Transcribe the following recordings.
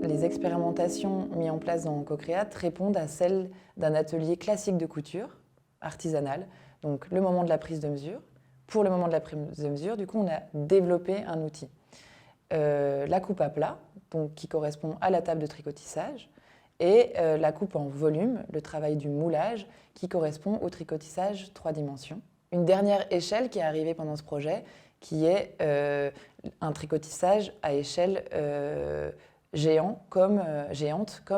les expérimentations mises en place dans CoCréate répondent à celles d'un atelier classique de couture artisanale. Donc le moment de la prise de mesure. Pour le moment de la prise de mesure, du coup, on a développé un outil. La coupe à plat, donc, qui correspond à la table de tricotissage, et la coupe en volume, le travail du moulage, qui correspond au tricotissage 3 dimensions. Une dernière échelle qui est arrivée pendant ce projet, qui est un tricotissage à échelle géante comme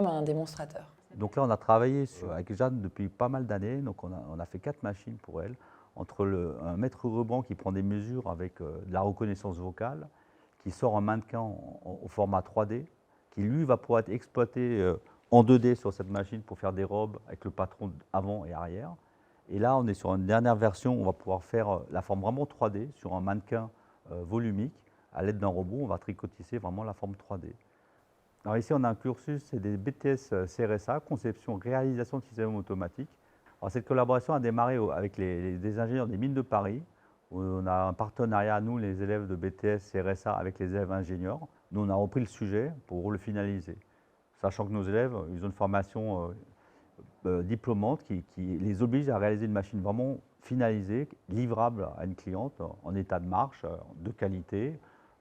un démonstrateur. Donc là, on a travaillé avec Jeanne depuis pas mal d'années. Donc on a fait 4 machines pour elle, entre un mètre ruban qui prend des mesures avec de la reconnaissance vocale, qui sort un mannequin au format 3D, qui lui va pouvoir être exploité en 2D sur cette machine pour faire des robes avec le patron avant et arrière. Et là, on est sur une dernière version où on va pouvoir faire la forme vraiment 3D sur un mannequin volumique. À l'aide d'un robot, on va tricotisser vraiment la forme 3D. Alors ici, on a un cursus, c'est des BTS CRSA, conception, réalisation de systèmes automatiques. Alors cette collaboration a démarré avec des ingénieurs des mines de Paris, où on a un partenariat, nous, les élèves de BTS CRSA, avec les élèves ingénieurs. Nous, on a repris le sujet pour le finaliser. Sachant que nos élèves, ils ont une formation diplômante qui les oblige à réaliser une machine vraiment finalisée, livrable à une cliente, en état de marche, de qualité,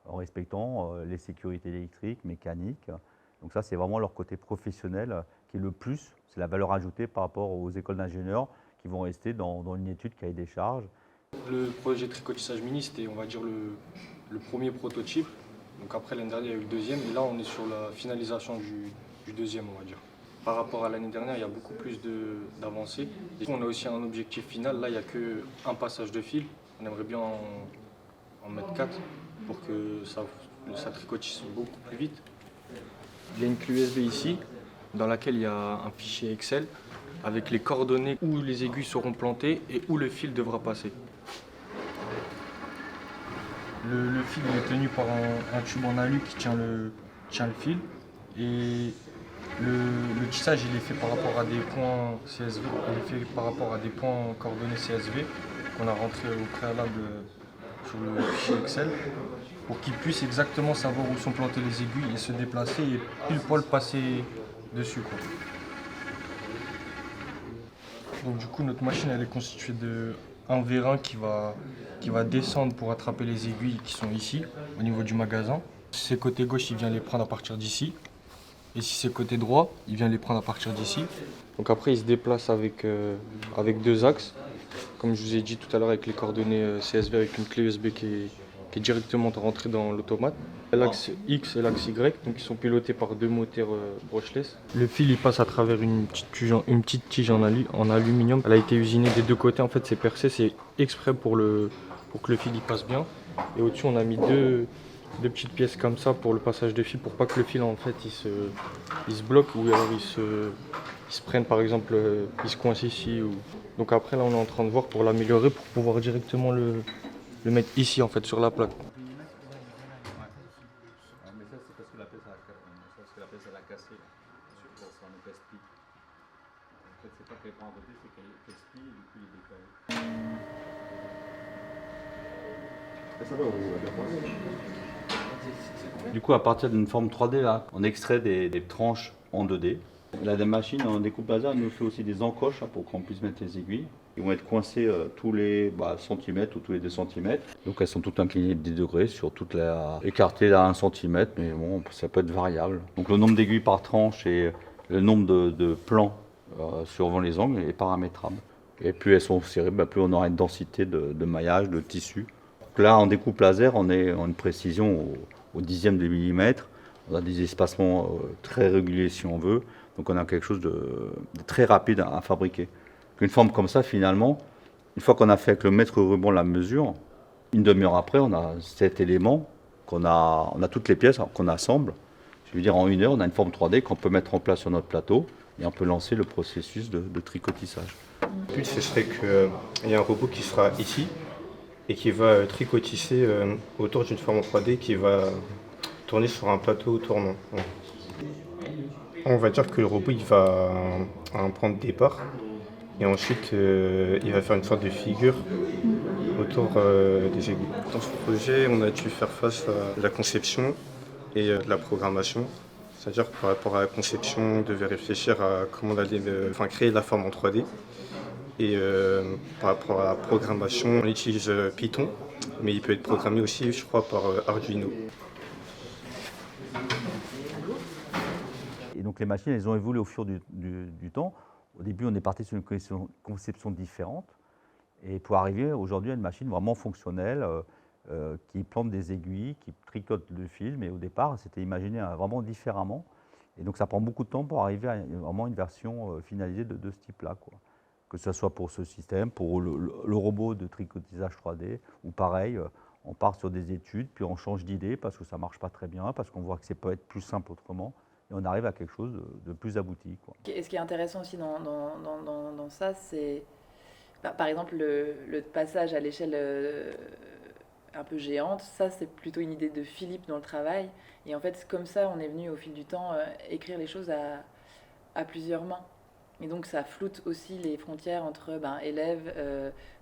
en respectant les sécurités électriques, mécaniques. Donc ça, c'est vraiment leur côté professionnel qui est le plus, c'est la valeur ajoutée par rapport aux écoles d'ingénieurs qui vont rester dans une étude cahier des charges. Le projet tricotissage mini, c'était, on va dire, le premier prototype. Donc après, l'année dernière, il y a eu le deuxième. Et là, on est sur la finalisation du deuxième, on va dire. Par rapport à l'année dernière, il y a beaucoup plus d'avancées. On a aussi un objectif final. Là, il n'y a qu'un passage de fil. On aimerait bien en mettre 4 pour que ça tricotisse beaucoup plus vite. Il y a une clé USB ici, dans laquelle il y a un fichier Excel avec les coordonnées où les aiguilles seront plantées et où le fil devra passer. Le fil est tenu par un tube en alu qui tient le fil. Et le tissage il est fait par rapport à des points CSV, il est fait par rapport à des points coordonnées CSV qu'on a rentré au préalable sur le fichier Excel pour qu'ils puissent exactement savoir où sont plantées les aiguilles et se déplacer et pile poil passer dessus, quoi. Donc du coup notre machine elle est constituée d'un vérin qui va descendre pour attraper les aiguilles qui sont ici au niveau du magasin. Si c'est côté gauche, il vient les prendre à partir d'ici. Et si c'est côté droit, il vient les prendre à partir d'ici. Donc après, il se déplace avec 2 axes. Comme je vous ai dit tout à l'heure, avec les coordonnées CSV, avec une clé USB qui est directement rentrée dans l'automate. L'axe X et l'axe Y, donc ils sont pilotés par 2 moteurs brushless. Le fil, il passe à travers une petite tige en aluminium. Elle a été usinée des 2 côtés. En fait, c'est percé, c'est exprès pour que le fil il passe bien. Et au-dessus, on a mis deux petites pièces comme ça pour le passage de fil, pour pas que le fil en fait il se bloque ou alors il se prenne, par exemple, il se coince ici. Donc après là on est en train de voir pour l'améliorer, pour pouvoir directement le mettre ici en fait sur la plaque. Du coup, à partir d'une forme 3D, là, on extrait des tranches en 2D. La machine en découpe laser nous fait aussi des encoches là, pour qu'on puisse mettre les aiguilles. Ils vont être coincés tous les centimètres ou tous les 2 cm. Donc elles sont toutes inclinées de 10 degrés, écartées à 1 cm, mais bon, ça peut être variable. Donc le nombre d'aiguilles par tranche et le nombre de plans suivant les angles est paramétrable. Et plus elles sont serrées, plus on aura une densité de maillage, de tissu. Donc là, en découpe laser, on est en une précision au dixième de millimètre. On a des espacements très réguliers si on veut. Donc on a quelque chose de très rapide à fabriquer. Une forme comme ça, finalement, une fois qu'on a fait avec le mètre ruban la mesure, une demi-heure après, on a 7 éléments, on a toutes les pièces qu'on assemble. Je veux dire, en 1 heure, on a une forme 3D qu'on peut mettre en place sur notre plateau et on peut lancer le processus de tricotissage. Le but, ce serait qu'il y ait un robot qui sera ici et qui va tricotisser autour d'une forme 3D qui va tourner sur un plateau tournant. On va dire que le robot il va à un point de départ et ensuite il va faire une sorte de figure autour des aiguilles. Dans ce projet, on a dû faire face à la conception et de la programmation. C'est-à-dire par rapport à la conception, on devait réfléchir à comment on allait créer la forme en 3D. Et par rapport à la programmation, on utilise Python, mais il peut être programmé aussi, je crois, par Arduino. Et donc les machines, elles ont évolué au fur du temps. Au début, on est parti sur une conception différente. Et pour arriver aujourd'hui à une machine vraiment fonctionnelle, qui plante des aiguilles, qui tricote le fil, mais au départ, c'était imaginé vraiment différemment. Et donc ça prend beaucoup de temps pour arriver à vraiment une version finalisée de ce type-là, quoi. Que ce soit pour ce système, pour le robot de tricotisage 3D, ou pareil, on part sur des études, puis on change d'idée parce que ça ne marche pas très bien, parce qu'on voit que ça peut être plus simple autrement, et on arrive à quelque chose de plus abouti, quoi. Et ce qui est intéressant aussi dans ça, c'est par exemple le passage à l'échelle un peu géante. Ça, c'est plutôt une idée de Philippe dans le travail. Et en fait, comme ça, on est venu au fil du temps écrire les choses à plusieurs mains. Et donc ça floute aussi les frontières entre élèves,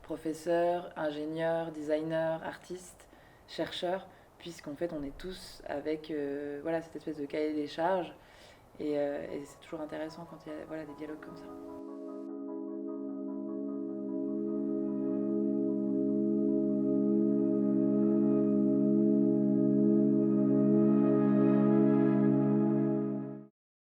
professeurs, ingénieurs, designers, artistes, chercheurs, puisqu'en fait on est tous avec cette espèce de cahier des charges. Et c'est toujours intéressant quand il y a des dialogues comme ça.